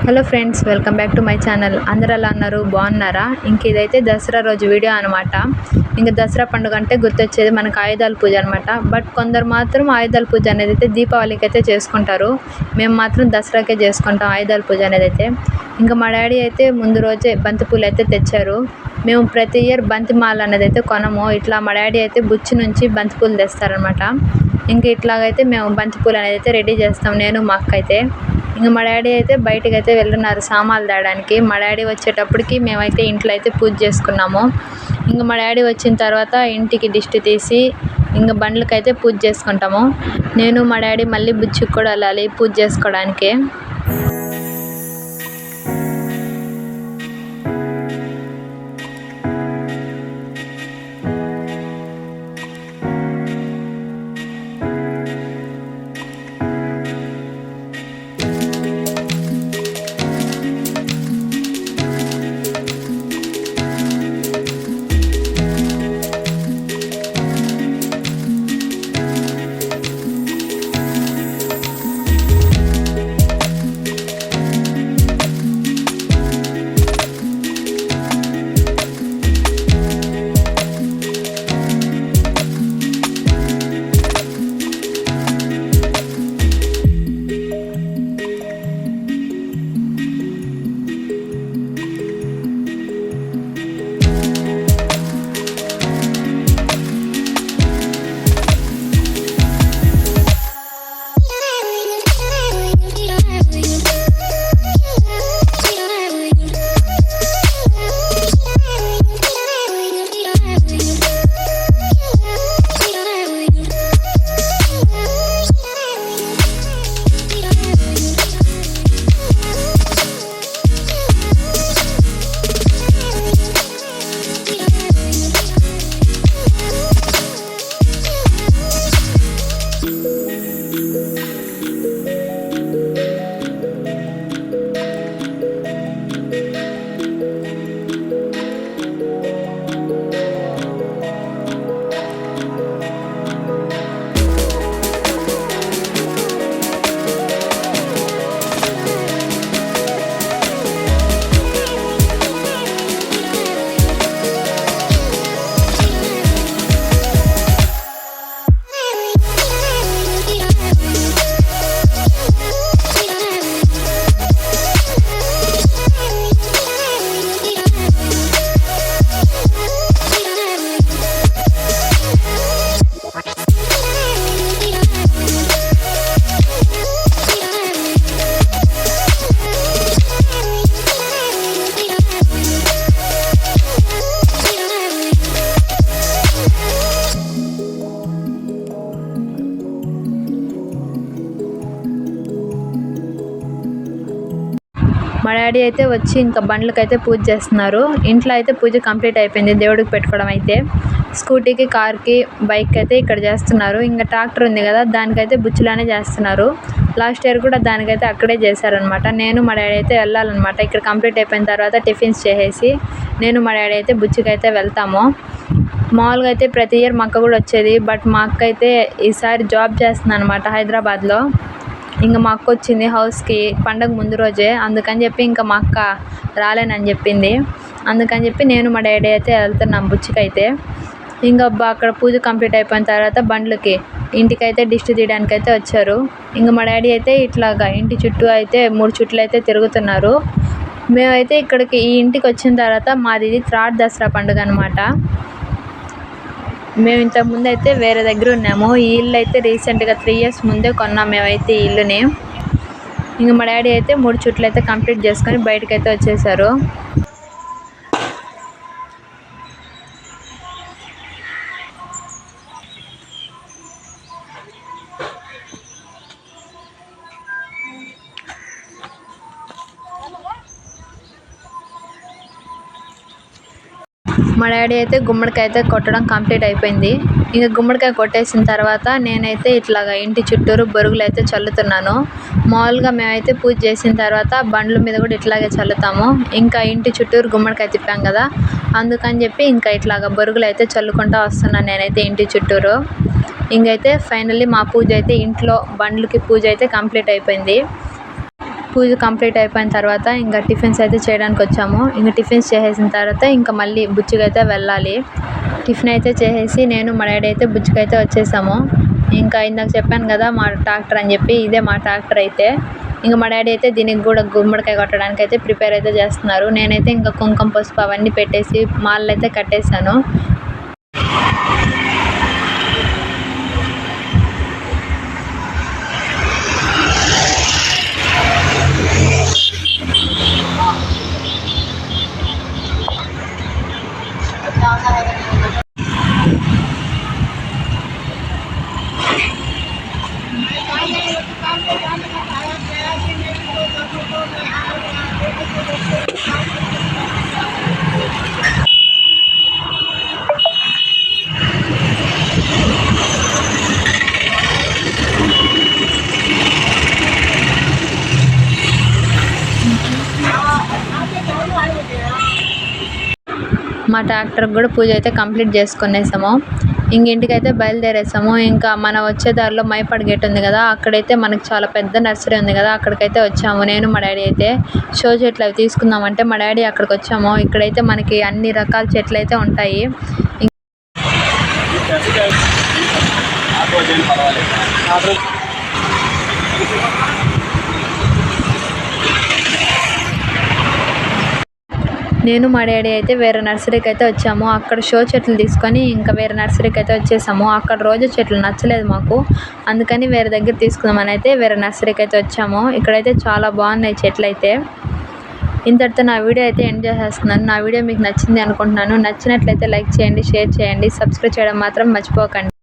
Hello friends, welcome back to my channel. అందరూ ఎలా ఉన్నారు? బాగున్నారా? ఇంక ఇదైతే దసరా రోజు వీడియో అనమాట. ఇంక దసరా పండుగ అంటే గుర్తొచ్చేది మనకు ఆయుధాల పూజ అనమాట. బట్ కొందరు మాత్రం ఆయుధాల పూజ అనేది అయితే దీపావళికి అయితే చేసుకుంటారు. మేము మాత్రం దసరాకే చేసుకుంటాం ఆయుధాల పూజ అనేది అయితే. ఇంకా మా డాడీ అయితే ముందు రోజే బంతిపూలు అయితే తెచ్చారు. మేము ప్రతి ఇయర్ బంతిమాల అనేది అయితే కొనము. ఇట్లా మా డాడీ అయితే బుచ్చి నుంచి బంతిపూలు తెస్తారనమాట. ఇంక ఇట్లాగైతే మేము బంతిపూలు అనేది అయితే రెడీ చేస్తాం, నేను మా అక్క అయితే. ఇంక మా డాడీ అయితే బయటకు అయితే వెళ్తున్నారు సామాన్లు తేడానికి. మా డాడీ వచ్చేటప్పటికి మేమైతే ఇంట్లో అయితే పూజ చేసుకున్నాము. ఇంక మా డాడీ వచ్చిన తర్వాత ఇంటికి దిష్టి తీసి ఇంక బండ్లకైతే పూజ చేసుకుంటాము. నేను మా డాడీ మళ్ళీ బుచ్చికి కూడా వెళ్ళాలి పూజ చేసుకోవడానికి. మా డాడీ అయితే వచ్చి ఇంకా బండ్లకైతే పూజ చేస్తున్నారు. ఇంట్లో అయితే పూజ కంప్లీట్ అయిపోయింది, దేవుడికి పెట్టుకోవడం అయితే. స్కూటీకి, కార్కి, బైక్ అయితే ఇక్కడ చేస్తున్నారు. ఇంకా ట్రాక్టర్ ఉంది కదా, దానికైతే బుచ్చిలానే చేస్తున్నారు. లాస్ట్ ఇయర్ కూడా దానికైతే అక్కడే చేశారనమాట. నేను మా డాడీ అయితే వెళ్ళాలన్నమాట. ఇక్కడ కంప్లీట్ అయిపోయిన తర్వాత టిఫిన్స్ చేసేసి నేను మా డాడీ అయితే బుచ్చికి అయితే వెళ్తాము. మామూలుగా అయితే ప్రతి ఇయర్ మా అక్క కూడా వచ్చేది. బట్ మా అక్క అయితే ఈసారి జాబ్ చేస్తుంది అనమాట హైదరాబాద్లో. ఇంకా మా అక్క వచ్చింది హౌస్కి పండగ ముందు రోజే. అందుకని చెప్పి ఇంకా మా అక్క రాలేనని చెప్పింది. అందుకని చెప్పి నేను మా డాడీ అయితే వెళ్తున్నాం బుచ్చికైతే. ఇంకా అక్కడ పూజ కంప్లీట్ అయిపోయిన తర్వాత బండ్లకి ఇంటికైతే దిష్టి తీయడానికి అయితే వచ్చారు. ఇంకా మా డాడీ అయితే ఇట్లాగా ఇంటి చుట్టూ అయితే 3 చుట్లు అయితే తిరుగుతున్నారు. మేమైతే ఇక్కడికి ఈ ఇంటికి వచ్చిన తర్వాత మాది ఇది థర్డ్ దసరా పండుగ అనమాట. మేము ఇంతకుముందు అయితే వేరే దగ్గర ఉన్నాము. ఈ ఇల్లు అయితే రీసెంట్గా 3 ఇయర్స్ ముందే కొన్నాం మేమైతే ఈ ఇల్లుని. ఇంక మా డాడీ అయితే 3 చుట్లు అయితే కంప్లీట్ చేసుకొని బయటకైతే వచ్చేసారు. మా డాడీ అయితే గుమ్మడికాయ అయితే కొట్టడం కంప్లీట్ అయిపోయింది. ఇంకా గుమ్మడికాయ కొట్టేసిన తర్వాత నేనైతే ఇట్లాగా ఇంటి చుట్టూరు బొరుగులు అయితే చల్లుతున్నాను. మామూలుగా మేమైతే పూజ చేసిన తర్వాత బండ్ల మీద కూడా ఇట్లాగే చల్లుతాము. ఇంకా ఇంటి చుట్టూరు గుమ్మడికాయ తిప్పాం కదా, అందుకని చెప్పి ఇంకా ఇట్లాగా బొరుగులు అయితే చల్లుకుంటూ వస్తున్నాను నేనైతే ఇంటి చుట్టూరు. ఇంకైతే ఫైనల్లీ మా పూజ అయితే ఇంట్లో బండ్లకి పూజ అయితే కంప్లీట్ అయిపోయింది. పూజ కంప్లీట్ అయిపోయిన తర్వాత ఇంకా టిఫిన్స్ అయితే చేయడానికి వచ్చాము. ఇంకా టిఫిన్స్ చేసేసిన తర్వాత ఇంకా మళ్ళీ బుచ్చికైతే వెళ్ళాలి. టిఫిన్ అయితే చేసేసి నేను మా డాడీ అయితే బుచ్చికైతే వచ్చేసాము. ఇంకా ఇందాక చెప్పాను కదా మా ట్రాక్టర్ అని చెప్పి, ఇదే మా ట్రాక్టర్ అయితే. ఇంకా మా డాడీ అయితే దీనికి కూడా గుమ్మడికాయ కొట్టడానికి అయితే ప్రిపేర్ అయితే చేస్తున్నారు. నేనైతే ఇంకా కుంకుమ పసుపు అవన్నీ పెట్టేసి మాలలు అయితే కట్టేశాను. మా ట్రాక్టర్కి కూడా పూజ అయితే కంప్లీట్ చేసుకునేసాము. ఇంటికైతే బయలుదేరేసాము. ఇంకా మనం వచ్చే దారిలో మైపాడు గేట్ ఉంది కదా, అక్కడైతే మనకు చాలా పెద్ద నర్సరీ ఉంది కదా, అక్కడికైతే వచ్చాము. నేను మా డాడీ అయితే షో చెట్లు అవి తీసుకుందామంటే మా డాడీ అక్కడికి వచ్చాము. ఇక్కడైతే మనకి అన్ని రకాల చెట్లు అయితే ఉంటాయి. నేను మా డాడీ అయితే వేరే నర్సరీకి అయితే వచ్చాము. అక్కడ షో చెట్లు తీసుకొని ఇంకా వేరే నర్సరీకి అయితే వచ్చేసాము. అక్కడ రోజు చెట్లు నచ్చలేదు మాకు, అందుకని వేరే దగ్గర తీసుకుందామని అయితే వేరే నర్సరీకి అయితే వచ్చాము. ఇక్కడైతే చాలా బాగున్నాయి చెట్లు అయితే. ఇంతటితో నా వీడియో అయితే ఎండ్ చేసేస్తున్నాను. నా వీడియో మీకు నచ్చింది అనుకుంటున్నాను. నచ్చినట్లయితే లైక్ చేయండి, షేర్ చేయండి, సబ్స్క్రైబ్ చేయడం మాత్రం మర్చిపోకండి.